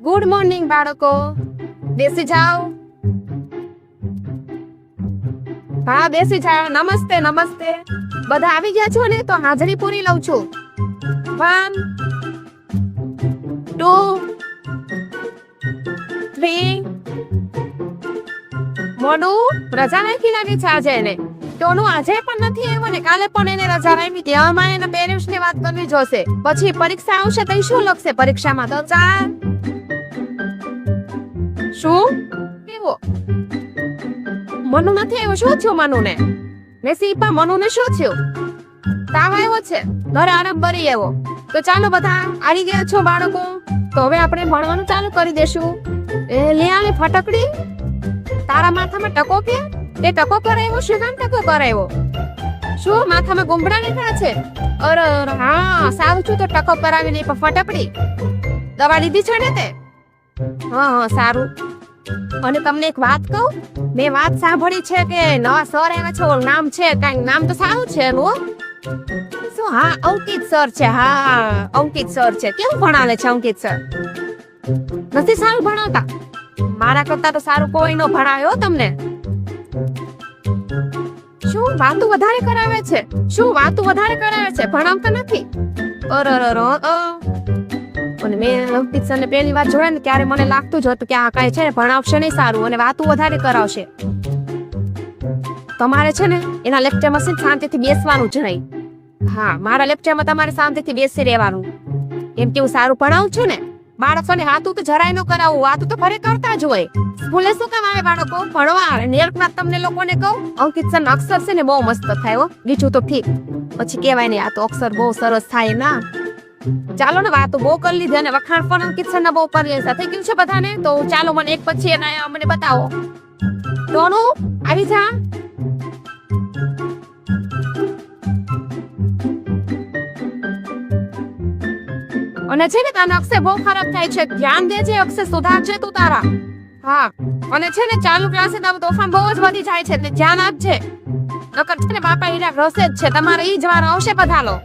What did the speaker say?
Good morning બાળકો, બેસી જાઓ. હા બેસી જાઓ. નમસ્તે નમસ્તે. બધા આવી ગયા છો ને? તો હાજરી પૂરી લઉં છું. 1 2 3. મોનું રજા નાખી લાગે છે આજે એને. ટોનું આજે પણ નથી આવ્યો ને કાલે પણ એને રજા રાખી હતી. હવે એના પેરેન્ટ્સ ની વાત કરવી જોશે. પછી પરીક્ષા આવશે તો શું લખશે પરીક્ષામાં? તો 4 શું કેવો મનુ નથી આવ્યો? શું થયું મનુને? ને સીપા મનુને શું થયું? તાવ આવ્યો છે? ઘરે આરામ કરી આવ્યો? તો ચાલો બધા આવી ગયા છો બાળકો, તો હવે આપણે ભણવાનું ચાલુ કરી દેશું. લે આવે ફટકડી. તારા માથામાં ટકો કે? તે ટકો કરાવ્યો? શું કામ ટકો કરાવ્યો? શું માથામાં ગુંબડા નીકળ્યા છે? અરે હા સારું છું. તો ટકો કરાવી નહીં પણ ફટકડી દવા લીધી છે ને તે? હા સારું. અને તમને એક વાત કહું, મેં વાત સાંભળી છે કે નવા સર આવ્યા છે. ઓલું નામ છે કાંઈક, નામ તો સારું છે એનું. શું? હા અંકિત સર છે. હા અંકિત સર છે. કેવું ભણાવે છે અંકિત સર? નથી સારું ભણાવતા? મારા કરતા તો સારું કોઈ નો ભણાવ્યો તમને. શું વાતું વધારે કરાવે છે? શું વાતું વધારે કરાવે છે? ભણાવતા નથી? અને મેં અંકિત સર ને પહેલી વાર જોયા ને ત્યારે મને લાગતું જ હતું કે આ કાંઈ છે ને ભણાવશે નહીં સારું અને વાતું વધારે કરાવશે. તમારે છે ને એના લેક્ચરમાં શાંતિથી બેસવાનું જ નહીં. હા મારા લેક્ચરમાં તમારે શાંતિથી બેસી રહેવાનું. એમ કેવું સારું ભણાવું છું ને. બાળકોને વાતું તો જરાય ન કરાવું. વાતું તો ઘરે કરતા જ હોય. સ્કૂલે શું કામ આવે બાળકો? ભણવા. નેરકમાં તમને લોકોને કહું અંકિત સર ના અક્ષર છે ને બહુ મસ્ત થાય હો. બીજું તો ઠીક, પછી કહેવાય ને આ તો અક્ષર બહુ સરસ થાય ના. ચાલો ને વાતો બહુ કરી લીધી અને વખાણ પણ અંકિત સર ના બહુ કરી થઈ ગયું છે બધાને. તો ચાલો મને એક પછી એના મને બતાવો. ટોનું આવી જા. અને છે ને તારા અક્ષર બહુ ખરાબ થાય છે. ધ્યાન દેજે, અક્ષર સુધારજે તું તારા. હા અને છે ને ચાલુ ક્લાસે તારું તોફાન બહુ જ વધી જાય છે એટલે ધ્યાન આપજે. નકર છે ને બાપા હીરા રસે જ છે તમારે. ઈ જ વાર આવશે બધા લો.